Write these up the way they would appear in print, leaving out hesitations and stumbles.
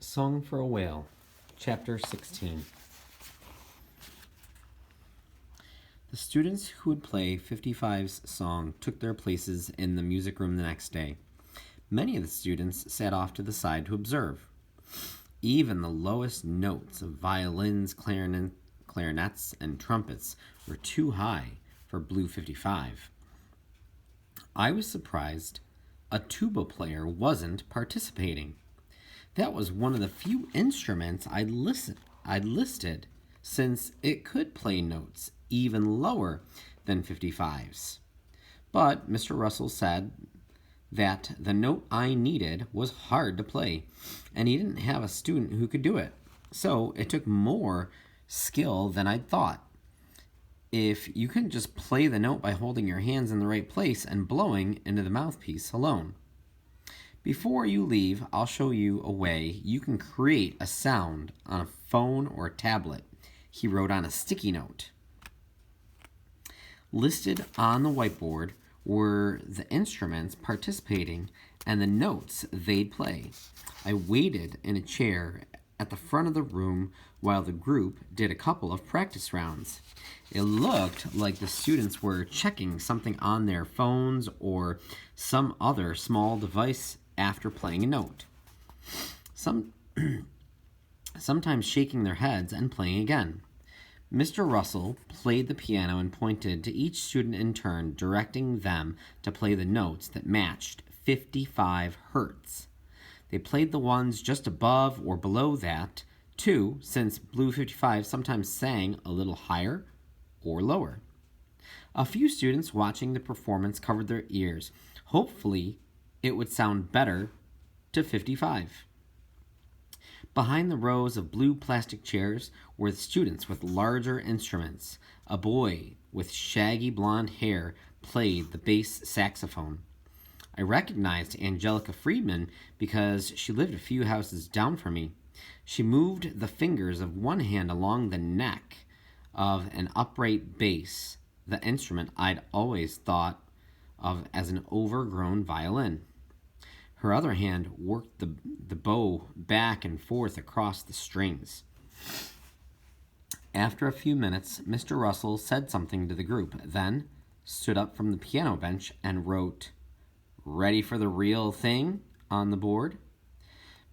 Song for a Whale, Chapter 16. The students who would play 55's song took their places in the music room the next day. Many of the students sat off to the side to observe. Even the lowest notes of violins, clarinets, and trumpets were too high for Blue 55. I was surprised a tuba player wasn't participating. That was one of the few instruments I'd listed since it could play notes even lower than 55's. But Mr. Russell said that the note I needed was hard to play, and he didn't have a student who could do it. So it took more skill than I'd thought. If you couldn't just play the note by holding your hands in the right place and blowing into the mouthpiece alone. Before you leave, I'll show you a way you can create a sound on a phone or a tablet, he wrote on a sticky note. Listed on the whiteboard were the instruments participating and the notes they'd play. I waited in a chair at the front of the room while the group did a couple of practice rounds. It looked like the students were checking something on their phones or some other small device after playing a note. Sometimes shaking their heads and playing again. Mr. Russell played the piano and pointed to each student in turn, directing them to play the notes that matched 55 hertz. They played the ones just above or below that, too, since Blue 55 sometimes sang a little higher or lower. A few students watching the performance covered their ears. Hopefully, it would sound better to 55. Behind the rows of blue plastic chairs were the students with larger instruments. A boy with shaggy blonde hair played the bass saxophone. I recognized Angelica Friedman because she lived a few houses down from me. She moved the fingers of one hand along the neck of an upright bass, the instrument I'd always thought of as an overgrown violin. Her other hand worked the bow back and forth across the strings. After a few minutes, Mr. Russell said something to the group, then stood up from the piano bench and wrote, "Ready for the real thing?" on the board.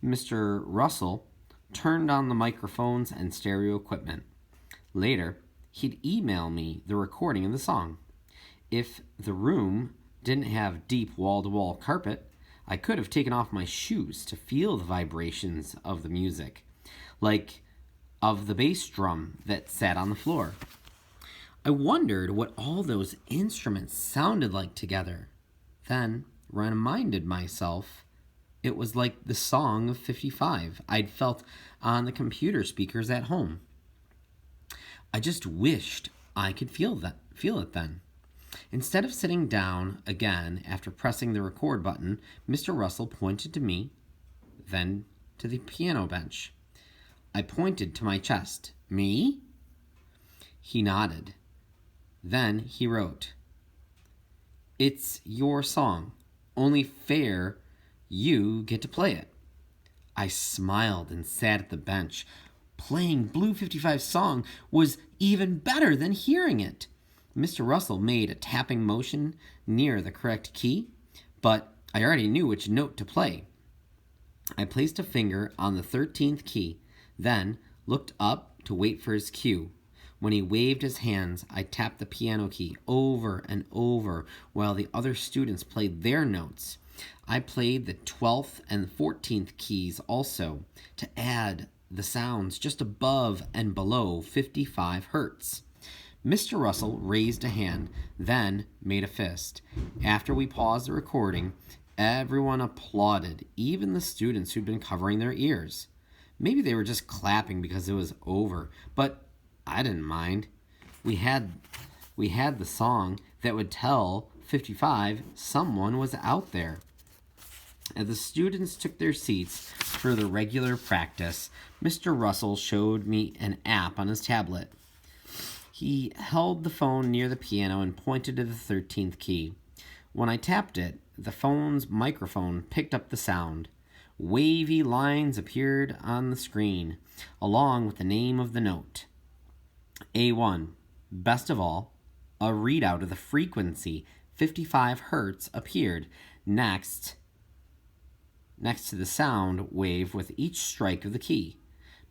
Mr. Russell turned on the microphones and stereo equipment. Later, he'd email me the recording of the song. If the room didn't have deep wall-to-wall carpet, I could have taken off my shoes to feel the vibrations of the music, like of the bass drum that sat on the floor. I wondered what all those instruments sounded like together. Then reminded myself it was like the song of 55 I'd felt on the computer speakers at home. I just wished I could feel it then. Instead of sitting down again after pressing the record button, Mr. Russell pointed to me, then to the piano bench. I pointed to my chest. "Me?" He nodded. Then he wrote, "It's your song. Only fair you get to play it." I smiled and sat at the bench. Playing Blue 55's song was even better than hearing it. Mr. Russell made a tapping motion near the correct key, but I already knew which note to play. I placed a finger on the 13th key, then looked up to wait for his cue. When he waved his hands, I tapped the piano key over and over while the other students played their notes. I played the 12th and 14th keys also to add the sounds just above and below 55 hertz. Mr. Russell raised a hand, then made a fist. After we paused the recording, everyone applauded, even the students who'd been covering their ears. Maybe they were just clapping because it was over, but I didn't mind. We had the song that would tell 55 someone was out there. As the students took their seats for the regular practice, Mr. Russell showed me an app on his tablet. He held the phone near the piano and pointed to the 13th key. When I tapped it, the phone's microphone picked up the sound. Wavy lines appeared on the screen, along with the name of the note. A1. Best of all, a readout of the frequency, 55 hertz, appeared next to the sound wave with each strike of the key.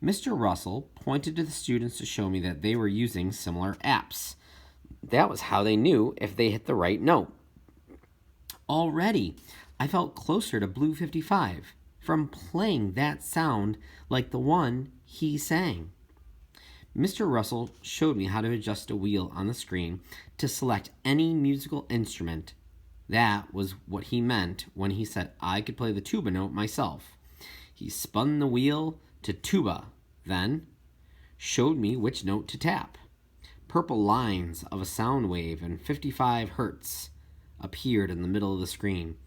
Mr. Russell pointed to the students to show me that they were using similar apps. That was how they knew if they hit the right note. Already, I felt closer to Blue 55 from playing that sound like the one he sang. Mr. Russell showed me how to adjust a wheel on the screen to select any musical instrument. That was what he meant when he said I could play the tuba note myself. He spun the wheel to tuba, then showed me which note to tap. Purple lines of a sound wave and 55 hertz appeared in the middle of the screen.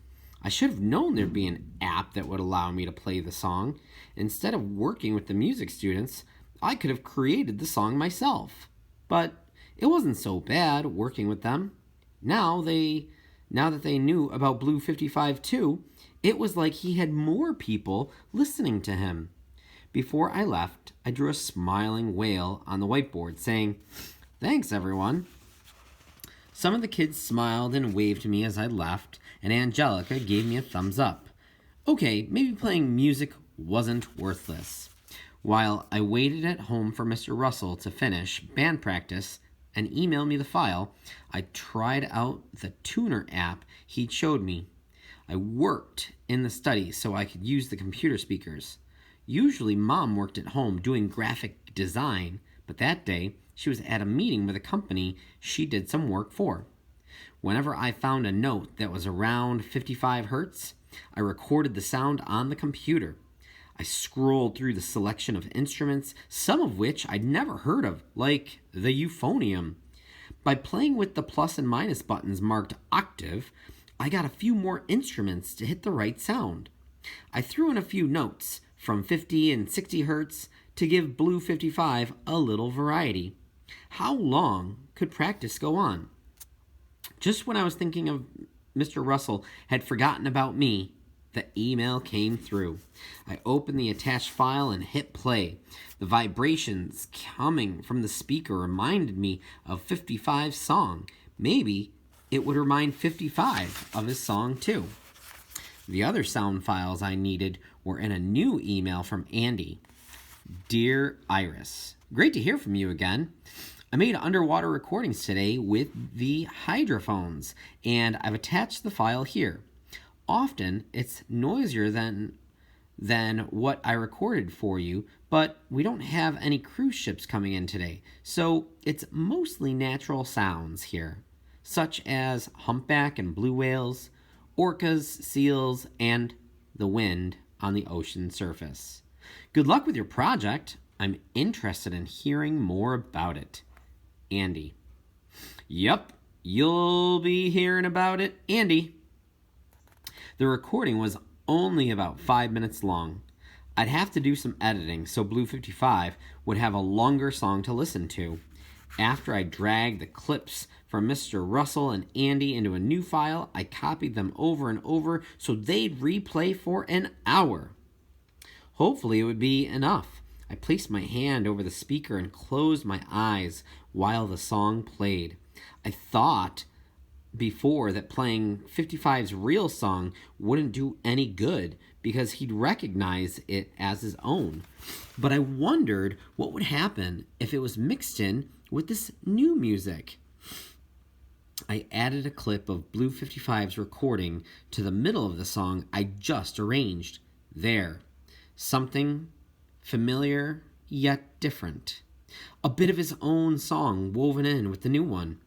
I should have known there'd be an app that would allow me to play the song. Instead of working with the music students, I could have created the song myself. But it wasn't so bad working with them. Now that they knew about Blue 55 too, it was like he had more people listening to him. Before I left, I drew a smiling whale on the whiteboard saying, "Thanks, everyone." Some of the kids smiled and waved to me as I left, and Angelica gave me a thumbs up. Okay, maybe playing music wasn't worthless. While I waited at home for Mr. Russell to finish band practice and email me the file, I tried out the tuner app he showed me. I worked in the study so I could use the computer speakers. Usually Mom worked at home doing graphic design, but that day she was at a meeting with a company she did some work for. Whenever I found a note that was around 55 hertz, I recorded the sound on the computer. I scrolled through the selection of instruments, some of which I'd never heard of, like the euphonium. By playing with the plus and minus buttons marked octave, I got a few more instruments to hit the right sound. I threw in a few notes from 50 and 60 hertz to give Blue 55 a little variety. How long could practice go on? Just when I was thinking of Mr. Russell had forgotten about me, the email came through. I opened the attached file and hit play. The vibrations coming from the speaker reminded me of 55's song. Maybe it would remind 55 of his song too. The other sound files I needed were in a new email from Andy. Dear Iris, great to hear from you again. I made underwater recordings today with the hydrophones, and I've attached the file here. Often it's noisier than what I recorded for you, but we don't have any cruise ships coming in today, so it's mostly natural sounds here, such as humpback and blue whales, orcas, seals, and the wind on the ocean surface. Good luck with your project. I'm interested in hearing more about it. Andy. Yep, you'll be hearing about it, Andy. The recording was only about 5 minutes long. I'd have to do some editing so Blue 55 would have a longer song to listen to. After I dragged the clips from Mr. Russell and Andy into a new file, I copied them over and over so they'd replay for an hour. Hopefully it would be enough. I placed my hand over the speaker and closed my eyes while the song played. I thought before that playing 55's real song wouldn't do any good because he'd recognize it as his own. But I wondered what would happen if it was mixed in with this new music. I added a clip of Blue 55's recording to the middle of the song I just arranged. There. Something familiar yet different. A bit of his own song woven in with the new one.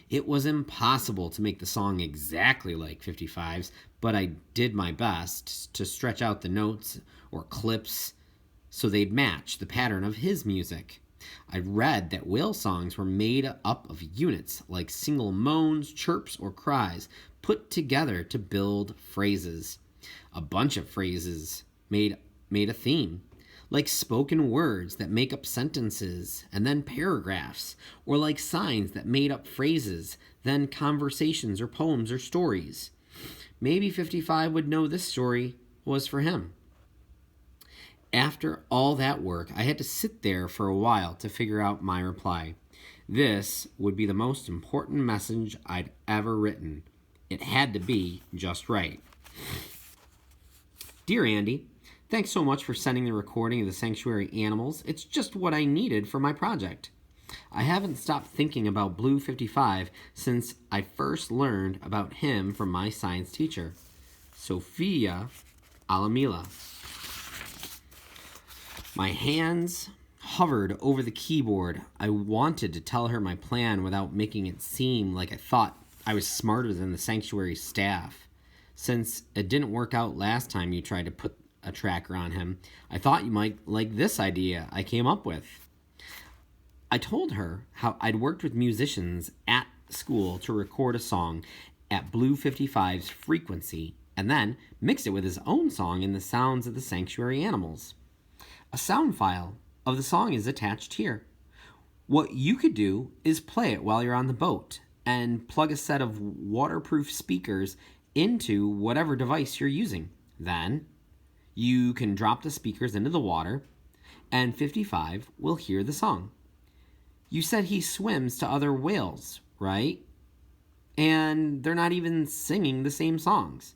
It was impossible to make the song exactly like 55's, but I did my best to stretch out the notes or clips so they'd match the pattern of his music. I read that whale songs were made up of units like single moans, chirps, or cries put together to build phrases. A bunch of phrases made a theme, like spoken words that make up sentences and then paragraphs, or like signs that made up phrases, then conversations or poems or stories. Maybe 55 would know this story was for him. After all that work, I had to sit there for a while to figure out my reply. This would be the most important message I'd ever written. It had to be just right. Dear Andy, thanks so much for sending the recording of the sanctuary animals. It's just what I needed for my project. I haven't stopped thinking about Blue 55 since I first learned about him from my science teacher, Sophia Alamila. My hands hovered over the keyboard. I wanted to tell her my plan without making it seem like I thought I was smarter than the sanctuary staff. Since it didn't work out last time you tried to put a tracker on him, I thought you might like this idea I came up with. I told her how I'd worked with musicians at school to record a song at Blue 55's frequency and then mix it with his own song in the sounds of the sanctuary animals. A sound file of the song is attached here. What you could do is play it while you're on the boat and plug a set of waterproof speakers into whatever device you're using. Then you can drop the speakers into the water and 55 will hear the song. You said he swims to other whales, right? And they're not even singing the same songs.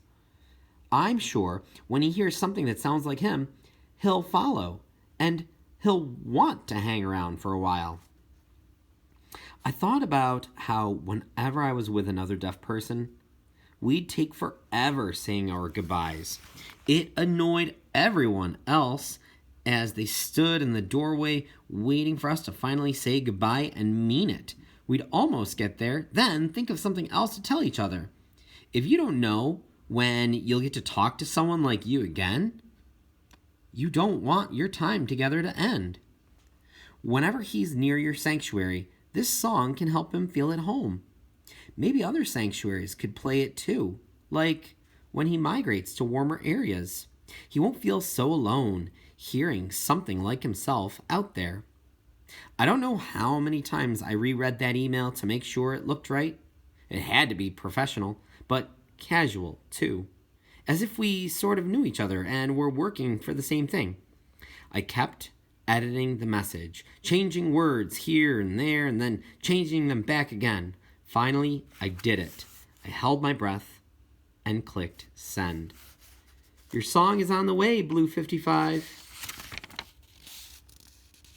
I'm sure when he hears something that sounds like him, he'll follow and he'll want to hang around for a while. I thought about how whenever I was with another deaf person, we'd take forever saying our goodbyes. It annoyed everyone else as they stood in the doorway waiting for us to finally say goodbye and mean it. We'd almost get there, then think of something else to tell each other. If you don't know when you'll get to talk to someone like you again, you don't want your time together to end. Whenever he's near your sanctuary, this song can help him feel at home. Maybe other sanctuaries could play it too, like when he migrates to warmer areas. He won't feel so alone hearing something like himself out there. I don't know how many times I reread that email to make sure it looked right. It had to be professional, but casual too, as if we sort of knew each other and were working for the same thing. I kept editing the message, changing words here and there, and then changing them back again. Finally, I did it. I held my breath and clicked send. Your song is on the way, Blue 55.